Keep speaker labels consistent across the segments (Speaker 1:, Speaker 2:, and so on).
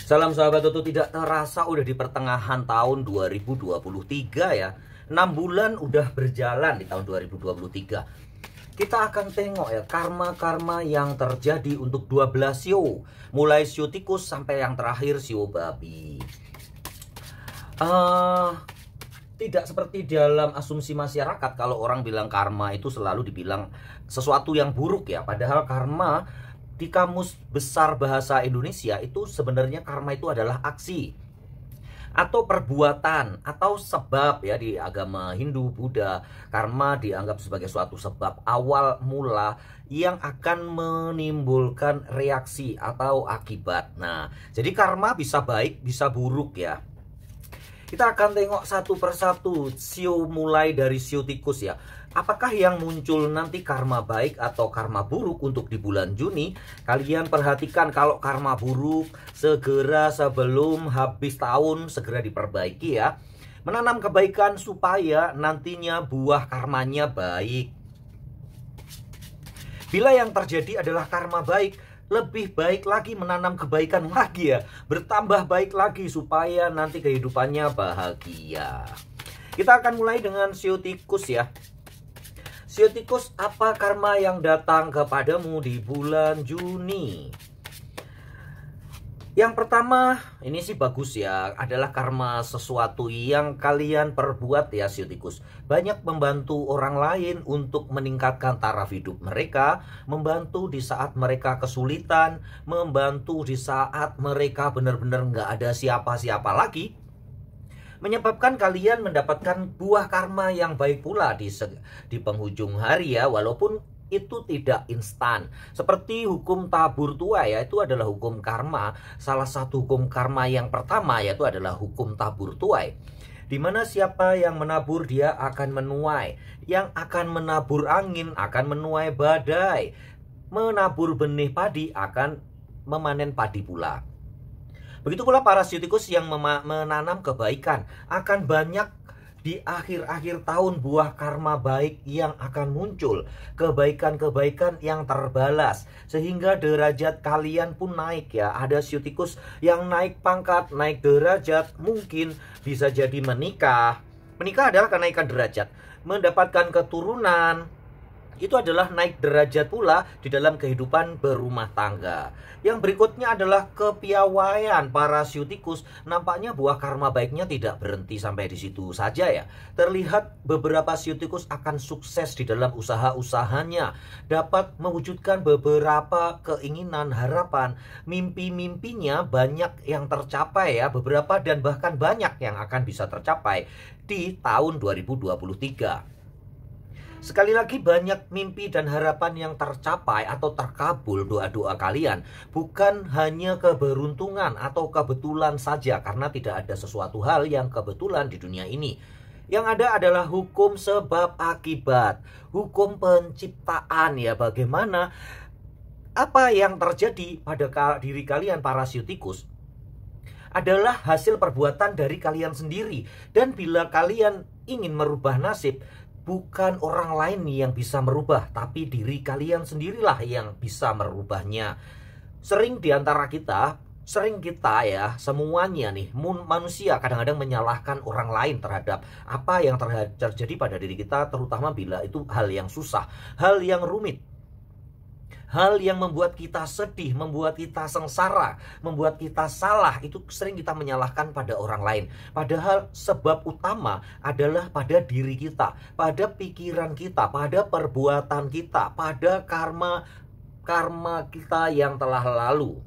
Speaker 1: Salam sahabat Tutu, tidak terasa udah di pertengahan tahun 2023 ya. 6 bulan udah berjalan di tahun 2023. Kita akan tengok ya karma-karma yang terjadi untuk 12 sio. Mulai sio tikus sampai yang terakhir sio babi. Tidak seperti dalam asumsi masyarakat kalau orang bilang karma itu selalu dibilang sesuatu yang buruk ya. Padahal karma di Kamus Besar Bahasa Indonesia itu sebenarnya karma itu adalah aksi atau perbuatan atau sebab ya. Di agama Hindu, Buddha, karma dianggap sebagai suatu sebab awal mula yang akan menimbulkan reaksi atau akibat. Nah, jadi karma bisa baik, bisa buruk ya. Kita akan tengok satu persatu sio, mulai dari sio tikus ya. Apakah yang muncul nanti karma baik atau karma buruk untuk di bulan Juni? Kalian perhatikan, kalau karma buruk segera sebelum habis tahun segera diperbaiki ya. Menanam kebaikan supaya nantinya buah karmanya baik. Bila yang terjadi adalah karma baik, lebih baik lagi menanam kebaikan lagi ya. Bertambah baik lagi supaya nanti kehidupannya bahagia. Kita akan mulai dengan sio tikus ya. Sio tikus, apa karma yang datang kepadamu di bulan Juni? Yang pertama, ini sih bagus ya, adalah karma sesuatu yang kalian perbuat ya sio tikus. Banyak membantu orang lain untuk meningkatkan taraf hidup mereka, membantu di saat mereka kesulitan, membantu di saat mereka benar-benar nggak ada siapa-siapa lagi, menyebabkan kalian mendapatkan buah karma yang baik pula di penghujung hari ya, walaupun itu tidak instan. Seperti hukum tabur tuai ya, itu adalah hukum karma. Salah satu hukum karma yang pertama yaitu adalah hukum tabur tuai, dimana siapa yang menabur dia akan menuai. Yang akan menabur angin akan menuai badai. Menabur benih padi akan memanen padi pula. Begitu pula para sio tikus yang menanam kebaikan, akan banyak di akhir-akhir tahun buah karma baik yang akan muncul. Kebaikan-kebaikan yang terbalas, sehingga derajat kalian pun naik ya. Ada sio tikus yang naik pangkat, naik derajat, mungkin bisa jadi menikah. Menikah adalah kenaikan derajat, mendapatkan keturunan. Itu adalah naik derajat pula di dalam kehidupan berumah tangga. Yang berikutnya adalah kepiawaian para sio tikus. Nampaknya buah karma baiknya tidak berhenti sampai di situ saja ya. Terlihat beberapa sio tikus akan sukses di dalam usaha-usahanya, dapat mewujudkan beberapa keinginan, harapan, mimpi-mimpinya banyak yang tercapai ya. Beberapa dan bahkan banyak yang akan bisa tercapai di tahun 2023. Sekali lagi, banyak mimpi dan harapan yang tercapai atau terkabul doa-doa kalian. Bukan hanya keberuntungan atau kebetulan saja, karena tidak ada sesuatu hal yang kebetulan di dunia ini. Yang ada adalah hukum sebab akibat, hukum penciptaan ya. Bagaimana apa yang terjadi pada diri kalian para sio tikus adalah hasil perbuatan dari kalian sendiri. Dan bila kalian ingin merubah nasib, bukan orang lain yang bisa merubah, tapi diri kalian sendirilah yang bisa merubahnya. Sering diantara kita, ya, semuanya nih, manusia kadang-kadang menyalahkan orang lain terhadap apa yang terjadi pada diri kita, terutama bila itu hal yang susah, hal yang rumit, hal yang membuat kita sedih, membuat kita sengsara, membuat kita salah. Itu sering kita menyalahkan pada orang lain. Padahal sebab utama adalah pada diri kita, pada pikiran kita, pada perbuatan kita, pada karma kita yang telah lalu.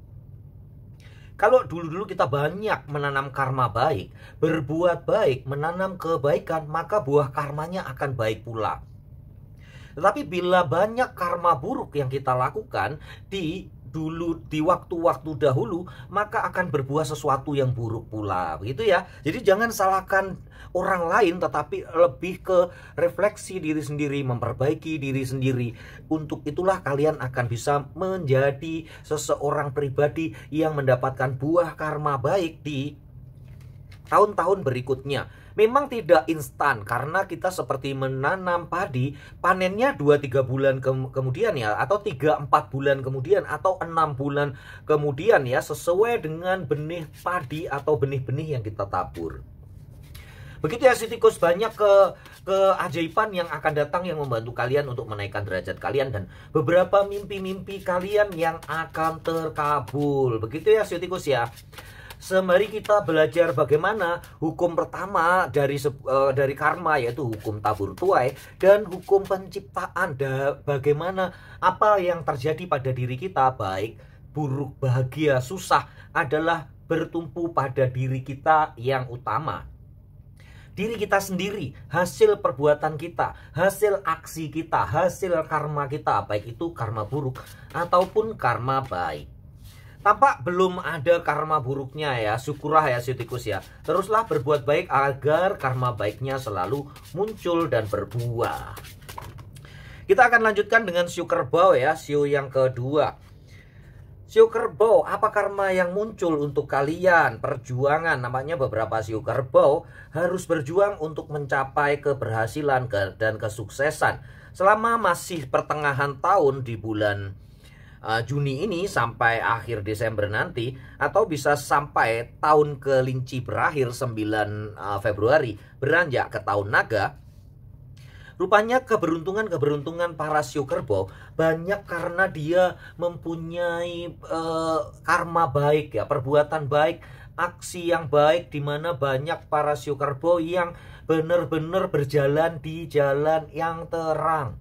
Speaker 1: Kalau dulu-dulu kita banyak menanam karma baik, berbuat baik, menanam kebaikan, maka buah karmanya akan baik pula. Tetapi bila banyak karma buruk yang kita lakukan di waktu-waktu dahulu, maka akan berbuah sesuatu yang buruk pula, begitu ya. Jadi jangan salahkan orang lain, tetapi lebih ke refleksi diri sendiri, memperbaiki diri sendiri. Untuk itulah kalian akan bisa menjadi seseorang pribadi yang mendapatkan buah karma baik di tahun-tahun berikutnya. Memang tidak instan karena kita seperti menanam padi, panennya 2-3 bulan kemudian ya, atau 3-4 bulan kemudian, atau 6 bulan kemudian ya, sesuai dengan benih padi atau benih-benih yang kita tabur. Begitu ya Sitikus, banyak keajaiban yang akan datang yang membantu kalian untuk menaikkan derajat kalian, dan beberapa mimpi-mimpi kalian yang akan terkabul. Begitu ya Sitikus ya. Sembari kita belajar bagaimana hukum pertama dari karma, yaitu hukum tabur tuai dan hukum penciptaan. Bagaimana apa yang terjadi pada diri kita, baik, buruk, bahagia, susah, adalah bertumpu pada diri kita yang utama. Diri kita sendiri, hasil perbuatan kita, hasil aksi kita, hasil karma kita, baik itu karma buruk ataupun karma baik. Tampak belum ada karma buruknya ya, syukurlah ya Sitikus ya. Teruslah berbuat baik agar karma baiknya selalu muncul dan berbuah. Kita akan lanjutkan dengan siu kerbau ya, siu yang kedua. Siu kerbau, apa karma yang muncul untuk kalian? Perjuangan, namanya beberapa siu kerbau harus berjuang untuk mencapai keberhasilan dan kesuksesan. Selama masih pertengahan tahun di bulan Juni ini sampai akhir Desember nanti, atau bisa sampai tahun kelinci berakhir 9 Februari beranjak ke tahun naga. Rupanya keberuntungan para siu kerbau banyak karena dia mempunyai karma baik ya, perbuatan baik, aksi yang baik, di mana banyak para siu kerbau yang benar-benar berjalan di jalan yang terang.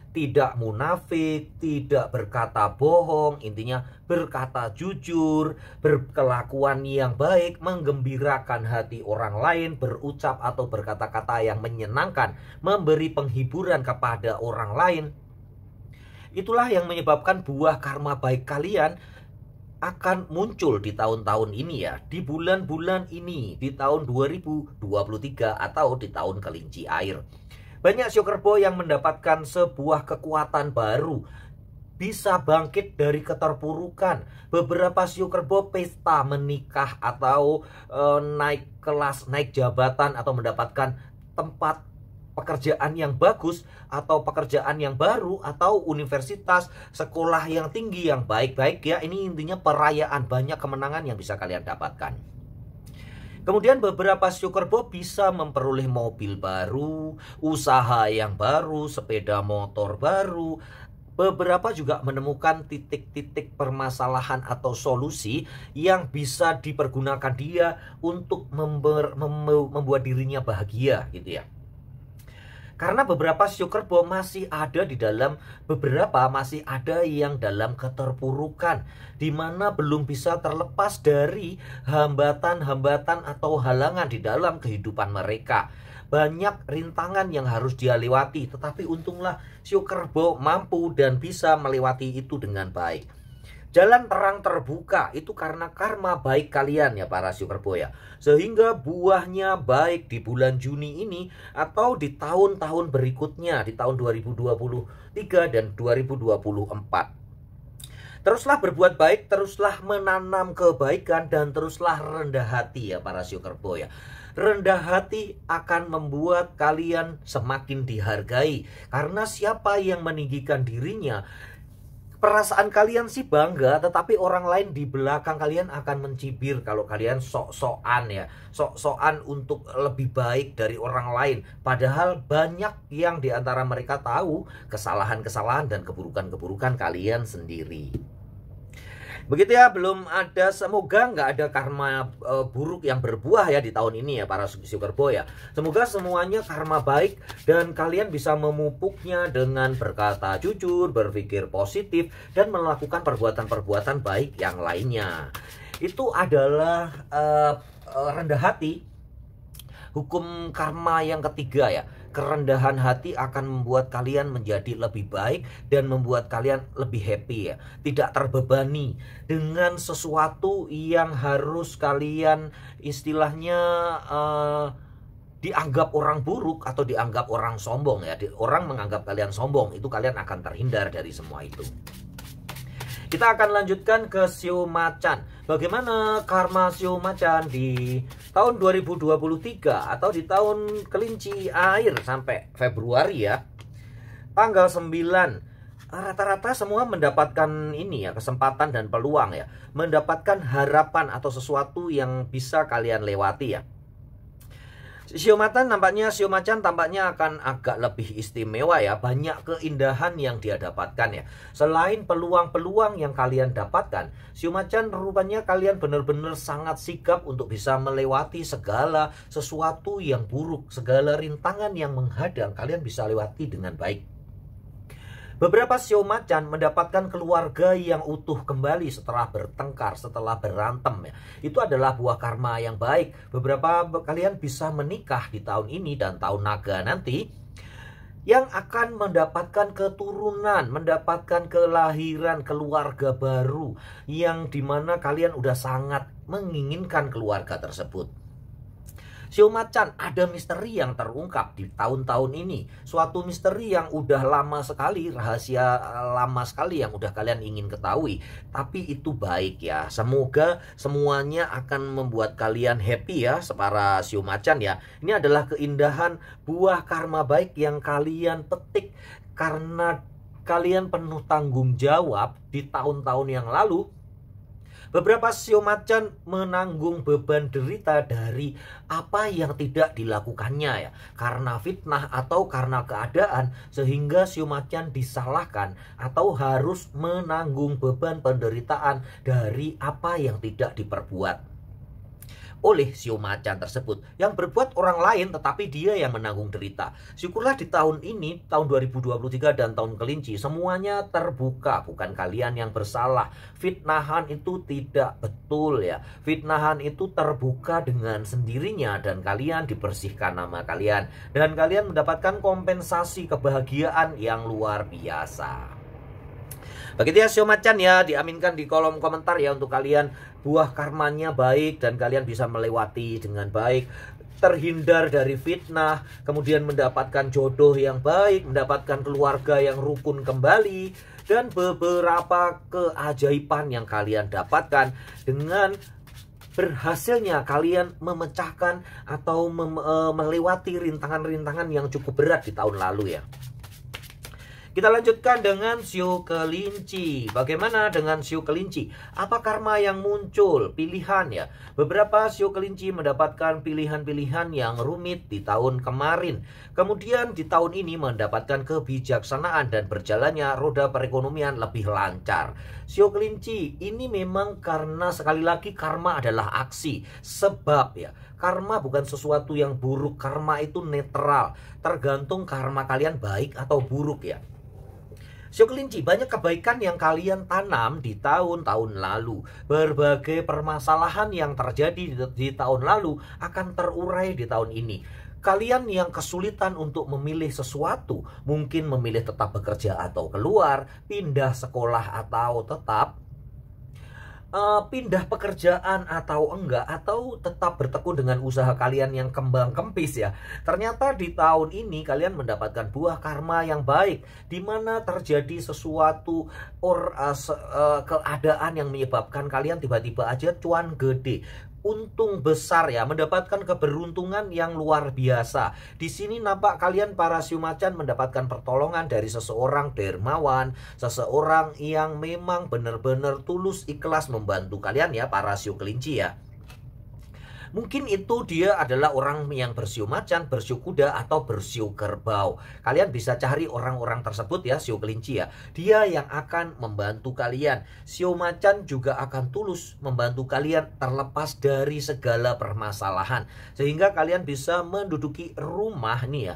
Speaker 1: Tidak munafik, tidak berkata bohong, intinya berkata jujur, berkelakuan yang baik, menggembirakan hati orang lain, berucap atau berkata-kata yang menyenangkan, memberi penghiburan kepada orang lain. Itulah yang menyebabkan buah karma baik kalian akan muncul di tahun-tahun ini ya, di bulan-bulan ini, di tahun 2023 atau di tahun kelinci air. Banyak siu kerbau yang mendapatkan sebuah kekuatan baru, bisa bangkit dari keterpurukan. Beberapa siu kerbau pesta menikah atau naik kelas, naik jabatan, atau mendapatkan tempat pekerjaan yang bagus, atau pekerjaan yang baru, atau universitas, sekolah yang tinggi yang baik-baik ya. Ini intinya perayaan, banyak kemenangan yang bisa kalian dapatkan. Kemudian beberapa siu kerbau bisa memperoleh mobil baru, usaha yang baru, sepeda motor baru. Beberapa juga menemukan titik-titik permasalahan atau solusi yang bisa dipergunakan dia untuk membuat dirinya bahagia gitu ya. Karena beberapa siu kerbau masih ada yang dalam keterpurukan, di mana belum bisa terlepas dari hambatan-hambatan atau halangan di dalam kehidupan mereka. Banyak rintangan yang harus dia lewati, tetapi untunglah siu kerbau mampu dan bisa melewati itu dengan baik. Jalan terang terbuka itu karena karma baik kalian ya para siu kerbau ya. Sehingga buahnya baik di bulan Juni ini atau di tahun-tahun berikutnya, di tahun 2023 dan 2024. Teruslah berbuat baik, teruslah menanam kebaikan, dan teruslah rendah hati ya para siu kerbau ya. Rendah hati akan membuat kalian semakin dihargai. Karena siapa yang meninggikan dirinya, perasaan kalian sih bangga, tetapi orang lain di belakang kalian akan mencibir kalau kalian sok-sokan ya. Sok-sokan untuk lebih baik dari orang lain. Padahal banyak yang diantara mereka tahu kesalahan-kesalahan dan keburukan-keburukan kalian sendiri. Begitu ya, belum ada, semoga nggak ada karma buruk yang berbuah ya di tahun ini ya para siu kerbau ya. Semoga semuanya karma baik dan kalian bisa memupuknya dengan berkata jujur, berpikir positif, dan melakukan perbuatan-perbuatan baik yang lainnya. Itu adalah rendah hati, hukum karma yang ketiga ya. Kerendahan hati akan membuat kalian menjadi lebih baik dan membuat kalian lebih happy ya. Tidak terbebani dengan sesuatu yang harus kalian istilahnya dianggap orang buruk atau dianggap orang sombong ya. Orang menganggap kalian sombong, itu kalian akan terhindar dari semua itu. Kita akan lanjutkan ke Shio Macan. Bagaimana karma Shio Macan di tahun 2023 atau di tahun kelinci air sampai Februari ya. Tanggal 9. Rata-rata semua mendapatkan ini ya, kesempatan dan peluang ya, mendapatkan harapan atau sesuatu yang bisa kalian lewati ya. Shio Macan tampaknya akan agak lebih istimewa ya. Banyak keindahan yang dia dapatkan ya. Selain peluang-peluang yang kalian dapatkan, Shio Macan rupanya kalian benar-benar sangat sigap untuk bisa melewati segala sesuatu yang buruk, segala rintangan yang menghadang kalian bisa lewati dengan baik. Beberapa Shio Macan mendapatkan keluarga yang utuh kembali setelah bertengkar, setelah berantem ya. Itu adalah buah karma yang baik. Beberapa kalian bisa menikah di tahun ini dan tahun naga nanti, yang akan mendapatkan keturunan, mendapatkan kelahiran keluarga baru, yang dimana kalian udah sangat menginginkan keluarga tersebut. Shio Macan, ada misteri yang terungkap di tahun-tahun ini. Suatu misteri yang udah lama sekali, rahasia lama sekali yang udah kalian ingin ketahui. Tapi itu baik ya. Semoga semuanya akan membuat kalian happy ya, para Shio Macan ya. Ini adalah keindahan buah karma baik yang kalian petik karena kalian penuh tanggung jawab di tahun-tahun yang lalu. Beberapa Shio Macan menanggung beban derita dari apa yang tidak dilakukannya ya. Karena fitnah atau karena keadaan, sehingga Shio Macan disalahkan atau harus menanggung beban penderitaan dari apa yang tidak diperbuat oleh Shio Macan tersebut, yang berbuat orang lain tetapi dia yang menanggung derita. Syukurlah di tahun ini, tahun 2023 dan tahun kelinci, semuanya terbuka, bukan kalian yang bersalah. Fitnahan itu tidak betul ya. Fitnahan itu terbuka dengan sendirinya dan kalian dibersihkan nama kalian, dan kalian mendapatkan kompensasi kebahagiaan yang luar biasa. Begitu ya Shio Macan ya, diaminkan di kolom komentar ya untuk kalian. Buah karmanya baik dan kalian bisa melewati dengan baik, terhindar dari fitnah, kemudian mendapatkan jodoh yang baik, mendapatkan keluarga yang rukun kembali, dan beberapa keajaiban yang kalian dapatkan dengan berhasilnya kalian memecahkan atau melewati rintangan-rintangan yang cukup berat di tahun lalu ya. Kita lanjutkan dengan Shio Kelinci. Bagaimana dengan Shio Kelinci? Apa karma yang muncul? Pilihan ya. Beberapa Shio Kelinci mendapatkan pilihan-pilihan yang rumit di tahun kemarin. Kemudian di tahun ini mendapatkan kebijaksanaan dan berjalannya roda perekonomian lebih lancar. Shio Kelinci ini memang karena sekali lagi karma adalah aksi. Sebab ya, karma bukan sesuatu yang buruk. Karma itu netral. Tergantung karma kalian baik atau buruk ya. Shio Kelinci, banyak kebaikan yang kalian tanam di tahun-tahun lalu. Berbagai permasalahan yang terjadi di tahun lalu akan terurai di tahun ini. Kalian yang kesulitan untuk memilih sesuatu, mungkin memilih tetap bekerja atau keluar, pindah sekolah atau tetap pindah pekerjaan atau enggak, atau tetap bertekun dengan usaha kalian yang kembang kempis ya. Ternyata di tahun ini kalian mendapatkan buah karma yang baik, di mana terjadi sesuatu keadaan yang menyebabkan kalian tiba-tiba aja cuan gede, untung besar ya, mendapatkan keberuntungan yang luar biasa. Di sini nampak kalian para Shio Macan mendapatkan pertolongan dari seseorang dermawan, seseorang yang memang benar-benar tulus ikhlas membantu kalian ya, para Shio Kelinci ya. Mungkin itu dia adalah orang yang bersio macan, bersio kuda, atau bersio kerbau. Kalian bisa cari orang-orang tersebut ya, Shio Kelinci ya. Dia yang akan membantu kalian. Shio Macan juga akan tulus membantu kalian terlepas dari segala permasalahan, sehingga kalian bisa menduduki rumah nih ya,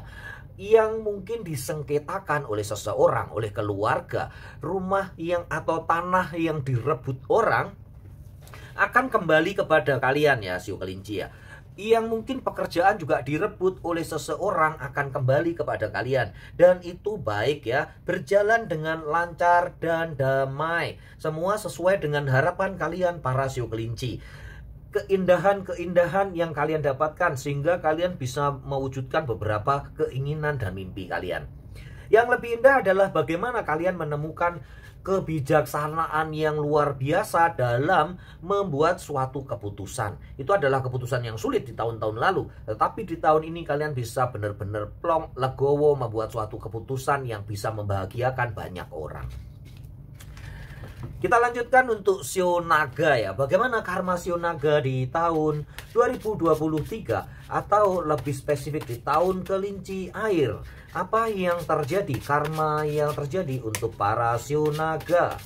Speaker 1: yang mungkin disengketakan oleh seseorang, oleh keluarga. Rumah yang atau tanah yang direbut orang akan kembali kepada kalian ya, Shio Kelinci ya. Yang mungkin pekerjaan juga direbut oleh seseorang akan kembali kepada kalian. Dan itu baik ya, berjalan dengan lancar dan damai. Semua sesuai dengan harapan kalian para Shio Kelinci. Keindahan-keindahan yang kalian dapatkan sehingga kalian bisa mewujudkan beberapa keinginan dan mimpi kalian. Yang lebih indah adalah bagaimana kalian menemukan kebijaksanaan yang luar biasa dalam membuat suatu keputusan. Itu adalah keputusan yang sulit di tahun-tahun lalu, tetapi di tahun ini kalian bisa benar-benar plong, legowo membuat suatu keputusan yang bisa membahagiakan banyak orang. Kita lanjutkan untuk Shio Naga ya. Bagaimana karma Shio Naga di tahun 2023 atau lebih spesifik di tahun kelinci air? Apa yang terjadi? Karma yang terjadi untuk para Shio Naga.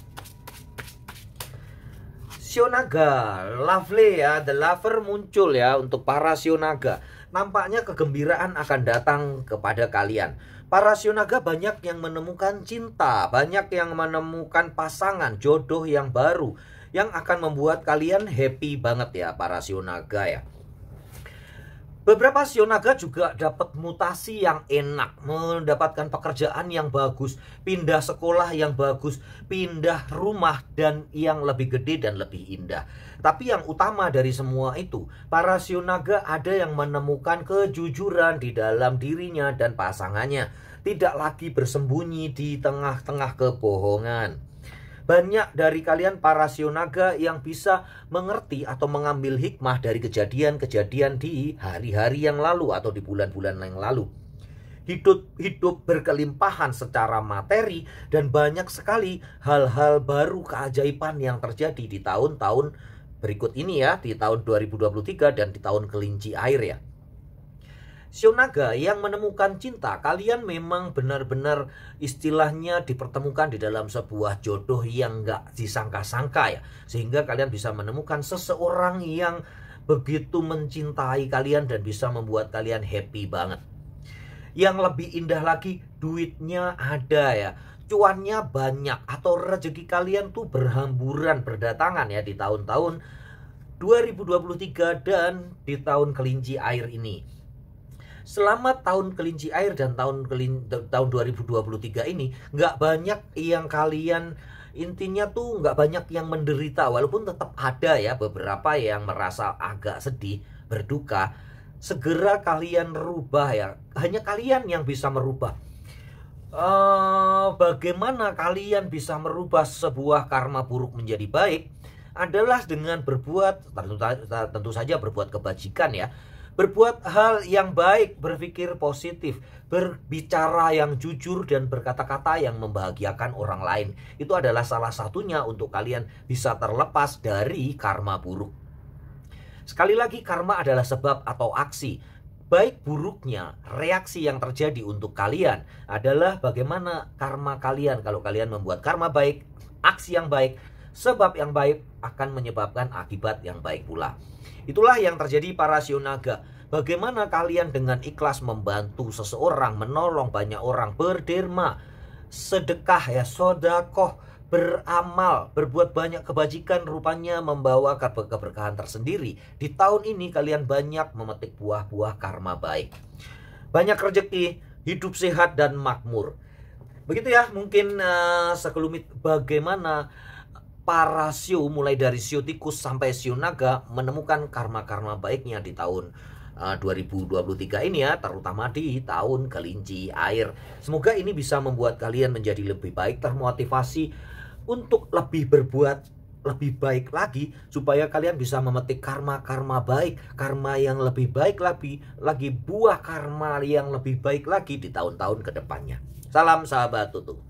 Speaker 1: Shio Naga, lovely ya, the lover muncul ya untuk para Shio Naga. Nampaknya kegembiraan akan datang kepada kalian. Para Shio Naga banyak yang menemukan cinta, banyak yang menemukan pasangan, jodoh yang baru, yang akan membuat kalian happy banget ya para Shio Naga ya. Beberapa Shio Naga juga dapat mutasi yang enak, mendapatkan pekerjaan yang bagus, pindah sekolah yang bagus, pindah rumah dan yang lebih gede dan lebih indah. Tapi yang utama dari semua itu, para Shio Naga ada yang menemukan kejujuran di dalam dirinya dan pasangannya. Tidak lagi bersembunyi di tengah-tengah kebohongan. Banyak dari kalian para Shio Naga yang bisa mengerti atau mengambil hikmah dari kejadian-kejadian di hari-hari yang lalu atau di bulan-bulan yang lalu. Hidup berkelimpahan secara materi dan banyak sekali hal-hal baru keajaiban yang terjadi di tahun-tahun berikut ini ya, di tahun 2023 dan di tahun kelinci air ya. Shio Naga yang menemukan cinta, kalian memang benar-benar istilahnya dipertemukan di dalam sebuah jodoh yang gak disangka-sangka ya. Sehingga kalian bisa menemukan seseorang yang begitu mencintai kalian dan bisa membuat kalian happy banget. Yang lebih indah lagi, duitnya ada ya, cuannya banyak, atau rezeki kalian tuh berhamburan berdatangan ya di tahun-tahun 2023 dan di tahun kelinci air ini. Selama tahun kelinci air dan tahun 2023 ini, nggak banyak yang kalian, intinya tuh nggak banyak yang menderita, walaupun tetap ada ya beberapa yang merasa agak sedih, berduka. Segera kalian rubah ya, hanya kalian yang bisa merubah. Bagaimana kalian bisa merubah sebuah karma buruk menjadi baik adalah dengan berbuat, tentu saja berbuat kebajikan ya. Berbuat hal yang baik, berpikir positif, berbicara yang jujur dan berkata-kata yang membahagiakan orang lain. Itu adalah salah satunya untuk kalian bisa terlepas dari karma buruk. Sekali lagi, karma adalah sebab atau aksi. Baik buruknya reaksi yang terjadi untuk kalian adalah bagaimana karma kalian. Kalau kalian membuat karma baik, aksi yang baik, sebab yang baik akan menyebabkan akibat yang baik pula. Itulah yang terjadi para Shio Naga. Bagaimana kalian dengan ikhlas membantu seseorang, menolong banyak orang, berderma, sedekah ya, sodakoh, beramal, berbuat banyak kebajikan, rupanya membawa keberkahan tersendiri. Di tahun ini kalian banyak memetik buah-buah karma baik. Banyak rezeki, hidup sehat dan makmur. Begitu ya, mungkin sekelumit bagaimana para Shio, mulai dari Shio tikus sampai Shio Naga, menemukan karma-karma baiknya di tahun 2023 ini ya, terutama di tahun kelinci air. Semoga ini bisa membuat kalian menjadi lebih baik, termotivasi untuk lebih berbuat lebih baik lagi, supaya kalian bisa memetik karma-karma baik, karma yang lebih baik lagi, buah karma yang lebih baik lagi di tahun-tahun kedepannya. Salam sahabat tutu.